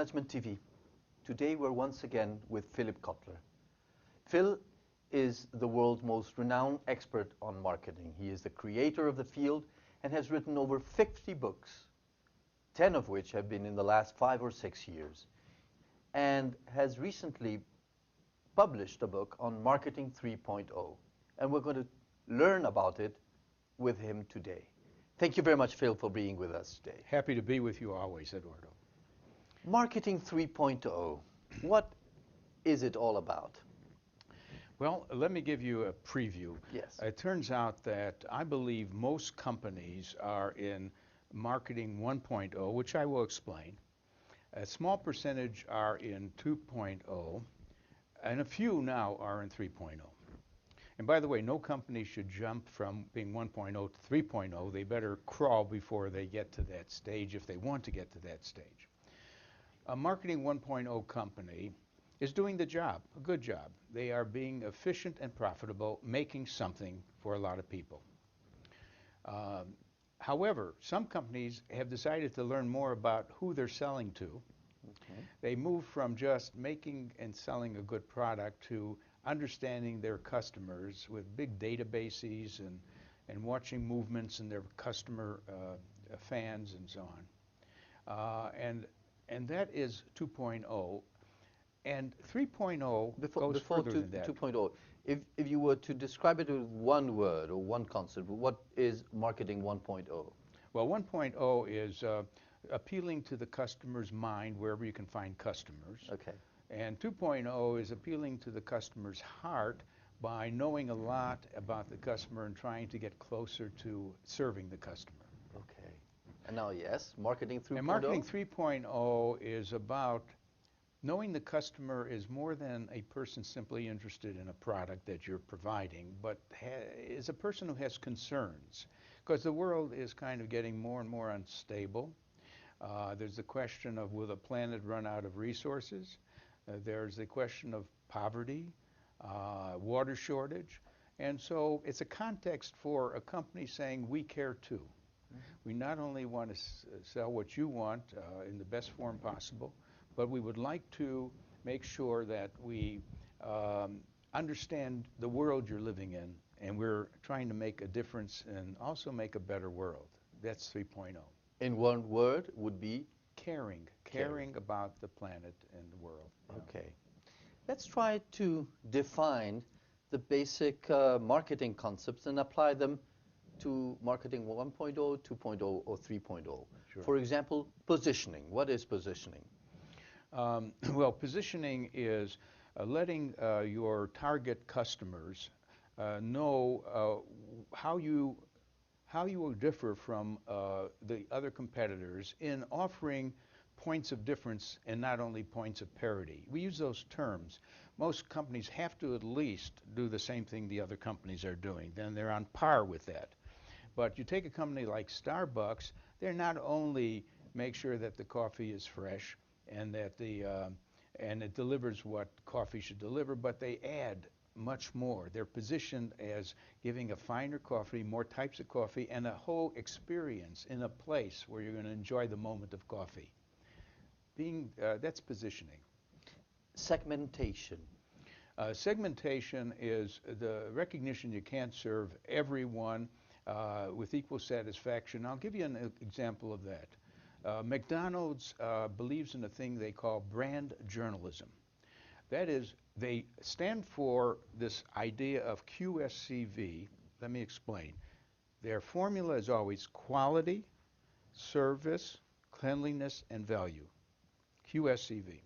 Management TV. Today we're once again with Philip Kotler. Phil is the world's most renowned expert on marketing. He is the creator of the field and has written over 50 books, 10 of which have been in the last 5 or 6 years, and has recently published a book on Marketing 3.0. And we're going to learn about it with him today. Thank you very much, Phil, for being with us today. Happy to be with you always, Eduardo. Marketing 3.0, what is it all about? Well, let me give you a preview. Yes. It turns out that I believe most companies are in Marketing 1.0, which I will explain. A small percentage are in 2.0, and a few now are in 3.0. And by the way, no company should jump from being 1.0 to 3.0. They better crawl before they get to that stage if they want to get to that stage. A Marketing 1.0 company is doing the job, a good job. They are being efficient and profitable, making something for a lot of people. However, some companies have decided to learn more about who they're selling to. Okay. They move from just making and selling a good product to understanding their customers with big databases and watching movements in their customer fans and so on. And that is 2.0. And 3.0 goes further than that. 2.0, if you were to describe it with one word or one concept, what is Marketing 1.0? Well, 1.0 is appealing to the customer's mind wherever you can find customers. Okay. And 2.0 is appealing to the customer's heart by knowing a lot about the customer and trying to get closer to serving the customer. Okay. And now, yes, Marketing 3.0? And Marketing 3.0 is about knowing the customer is more than a person simply interested in a product that you're providing, but is a person who has concerns. Because the world is kind of getting more and more unstable. There's the question of, will the planet run out of resources? There's the question of poverty, water shortage. And so it's a context for a company saying, we care too. We not only want to sell what you want in the best form possible, but we would like to make sure that we understand the world you're living in, and we're trying to make a difference and also make a better world. That's 3.0. In one word would be? Caring about the planet and the world. Okay. Let's try to define the basic marketing concepts and apply them to Marketing 1.0, 2.0, or 3.0. Sure. For example, positioning. What is positioning? Well, positioning is letting your target customers know how you will differ from the other competitors in offering points of difference and not only points of parity. We use those terms. Most companies have to at least do the same thing the other companies are doing. Then they're on par with that. But you take a company like Starbucks, they're not only make sure that the coffee is fresh and that and it delivers what coffee should deliver, but they add much more. They're positioned as giving a finer coffee, more types of coffee, and a whole experience in a place where you're going to enjoy the moment of coffee. That's positioning. Segmentation. Segmentation is the recognition you can't serve everyone with equal satisfaction. I'll give you an example of that. McDonald's believes in a thing they call brand journalism. That is, they stand for this idea of QSCV. Let me explain. Their formula is always quality, service, cleanliness, and value. QSCV.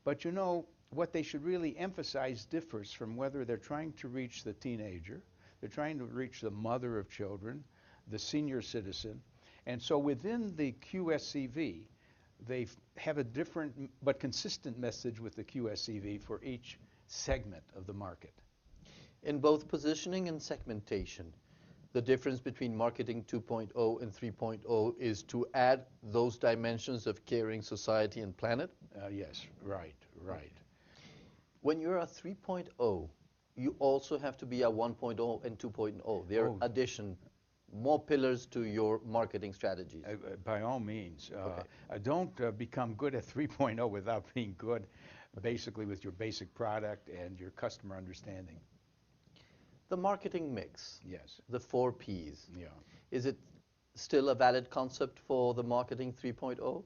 But you know, what they should really emphasize differs from whether they're trying to reach the teenager, they're trying to reach the mother of children, the senior citizen. And so within the QSCV, they have a different but consistent message with the QSCV for each segment of the market. In both positioning and segmentation, the difference between Marketing 2.0 and 3.0 is to add those dimensions of caring society and planet? Yes, right. When you're a 3.0, you also have to be a 1.0 and 2.0. They're addition more pillars to your marketing strategies. By all means. Okay. Don't become good at 3.0 without being good, basically, with your basic product and your customer understanding. The marketing mix, Yes. the 4 Ps. Yeah. Is it still a valid concept for the marketing 3.0?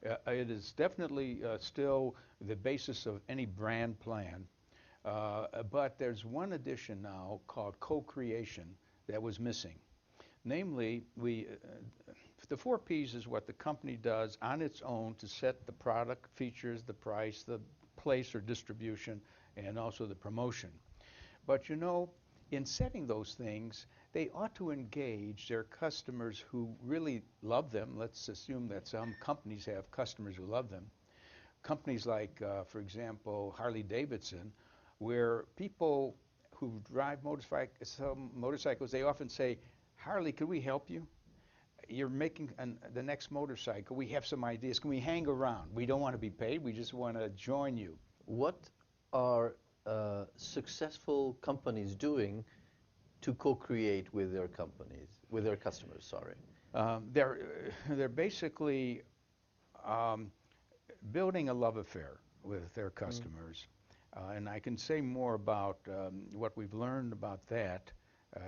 It is definitely still the basis of any brand plan. But there's one addition now called co-creation that was missing. Namely, the 4 Ps is what the company does on its own to set the product, features, the price, the place or distribution, and also the promotion. But you know, in setting those things, they ought to engage their customers who really love them. Let's assume that some companies have customers who love them. Companies like, for example, Harley Davidson, where people who drive motorcycles, they often say, Harley, could we help you? You're making the next motorcycle. We have some ideas. Can we hang around? We don't want to be paid. We just want to join you. What are successful companies doing to co-create with their companies, with their customers, sorry? They're basically building a love affair with their customers. And I can say more about what we've learned about that.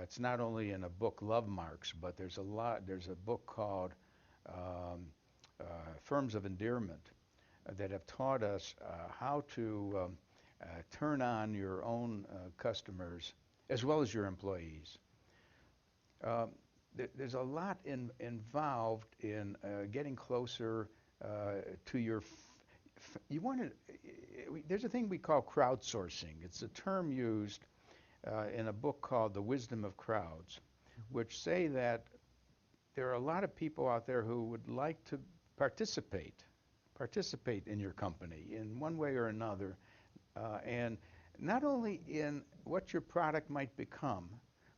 It's not only in a book, Love Marks, but there's a book called Firms of Endearment that have taught us how to turn on your own customers as well as your employees. There's a lot involved in getting closer to your. There's a thing we call crowdsourcing. It's a term used in a book called The Wisdom of Crowds, which say that there are a lot of people out there who would like to participate in your company in one way or another, and not only in what your product might become,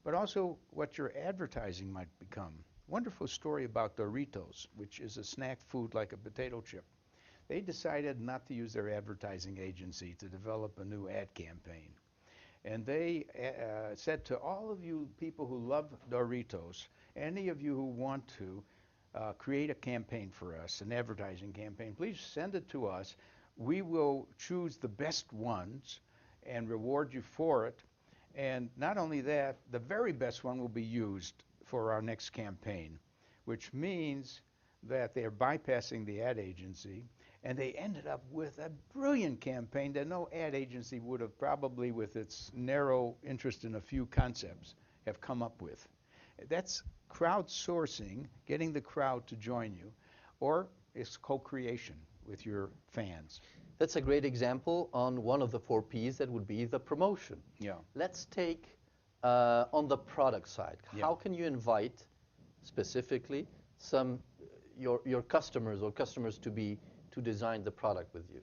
but also what your advertising might become. Wonderful story about Doritos, which is a snack food like a potato chip. They decided not to use their advertising agency to develop a new ad campaign. And they said to all of you people who love Doritos, any of you who want to create a campaign for us, an advertising campaign, please send it to us. We will choose the best ones and reward you for it. And not only that, the very best one will be used for our next campaign, which means that they're bypassing the ad agency, and they ended up with a brilliant campaign that no ad agency would have probably, with its narrow interest in a few concepts, have come up with. That's crowdsourcing, getting the crowd to join you, or it's co-creation with your fans. That's a great example on one of the 4 Ps, that would be the promotion. Yeah. Let's take on the product side. Yeah. How can you invite specifically your customers or customers to design the product with you?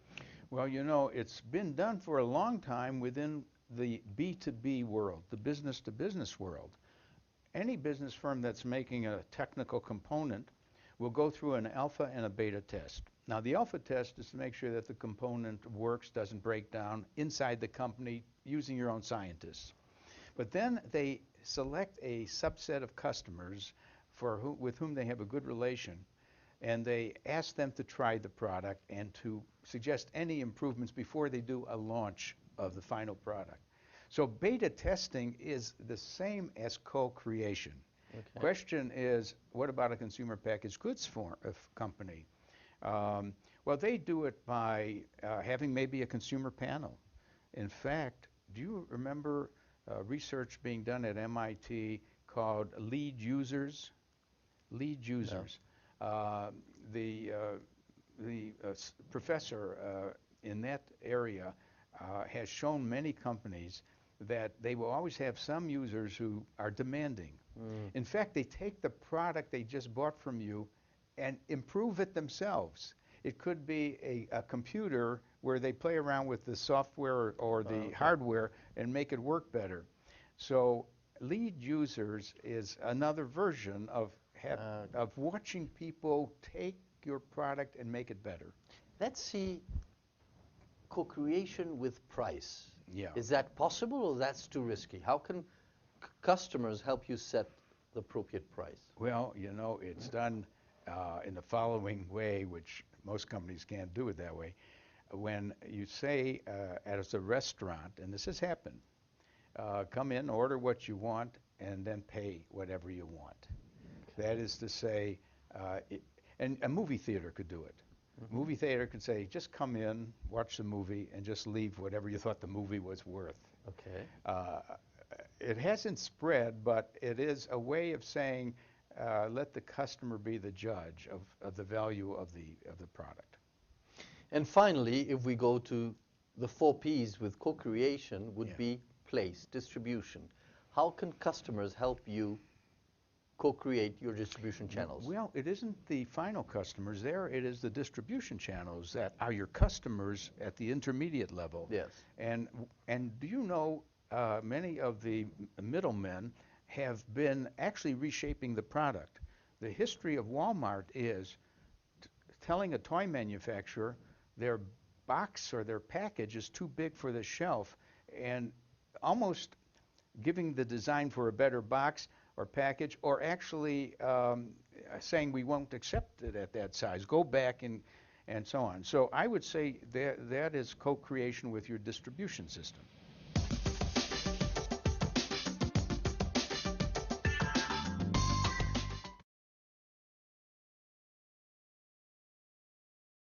Well, you know, it's been done for a long time within the B2B world, the business-to-business world. Any business firm that's making a technical component will go through an alpha and a beta test. Now, the alpha test is to make sure that the component works, doesn't break down inside the company using your own scientists. But then they select a subset of customers with whom they have a good relation, and they ask them to try the product and to suggest any improvements before they do a launch of the final product. So beta testing is the same as co-creation. Okay. Question is, what about a consumer packaged goods company? Well, they do it by having maybe a consumer panel. In fact, do you remember research being done at MIT called lead users? Lead users. No. The professor in that area has shown many companies that they will always have some users who are demanding. In fact, they take the product they just bought from you and improve it themselves. It could be a computer where they play around with the software or the hardware and make it work better. So lead users is another version of watching people take your product and make it better. Let's see co-creation with price. Yeah. Is that possible, or that's too risky? How can customers help you set the appropriate price? Well, you know, it's done in the following way, which most companies can't do it that way. When you say as a restaurant, and this has happened, come in, order what you want, and then pay whatever you want. That is to say, and a movie theater could do it. Movie theater could say, just come in, watch the movie, and just leave whatever you thought the movie was worth. Okay. It hasn't spread, but it is a way of saying, let the customer be the judge of the value of the product. And finally, if we go to the 4 Ps with co-creation, would Yeah. be place, distribution. How can customers help you co-create your distribution channels? Well, it isn't the final customers there. It is the distribution channels that are your customers at the intermediate level. Yes. And do you know many of the middlemen have been actually reshaping the product. The history of Walmart is telling a toy manufacturer their box or their package is too big for the shelf, and almost giving the design for a better box or package, or actually saying we won't accept it at that size. Go back and so on. So I would say that is co-creation with your distribution system.